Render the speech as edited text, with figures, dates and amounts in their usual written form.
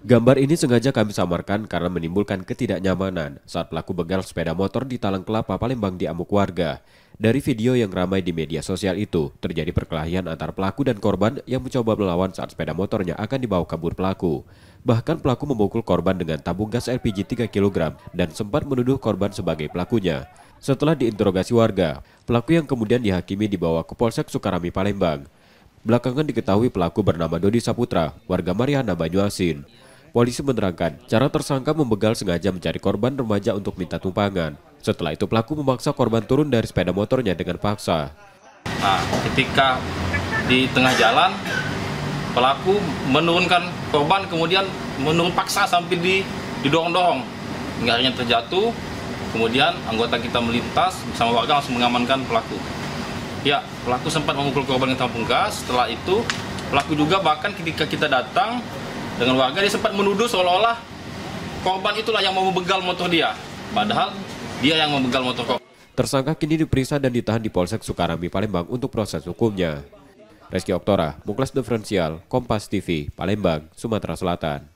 Gambar ini sengaja kami samarkan karena menimbulkan ketidaknyamanan saat pelaku begal sepeda motor di Talang Kelapa, Palembang diamuk warga. Dari video yang ramai di media sosial itu, terjadi perkelahian antara pelaku dan korban yang mencoba melawan saat sepeda motornya akan dibawa kabur pelaku. Bahkan pelaku memukul korban dengan tabung gas LPG 3 kg dan sempat menuduh korban sebagai pelakunya. Setelah diinterogasi warga, pelaku yang kemudian dihakimi dibawa ke Polsek Sukarami, Palembang. Belakangan diketahui pelaku bernama Dodi Saputra, warga Mariana, Banyuasin. Polisi menerangkan, cara tersangka membegal sengaja mencari korban remaja untuk minta tumpangan. Setelah itu pelaku memaksa korban turun dari sepeda motornya dengan paksa. Nah, ketika di tengah jalan, pelaku menurunkan korban, kemudian menurun paksa sampai didorong-dorong. Hingga akhirnya terjatuh, kemudian anggota kita melintas bersama warga langsung mengamankan pelaku. Ya, pelaku sempat memukul korban dengan tabung gas. Setelah itu, pelaku juga bahkan ketika kita datang dengan warga, dia sempat menuduh seolah-olah korban itulah yang mau membegal motor dia. Padahal dia yang membegal motor korban. Tersangka kini diperiksa dan ditahan di Polsek Sukarami, Palembang untuk proses hukumnya. Reski Oktora, Muklas Diferensial, Kompas TV, Palembang, Sumatera Selatan.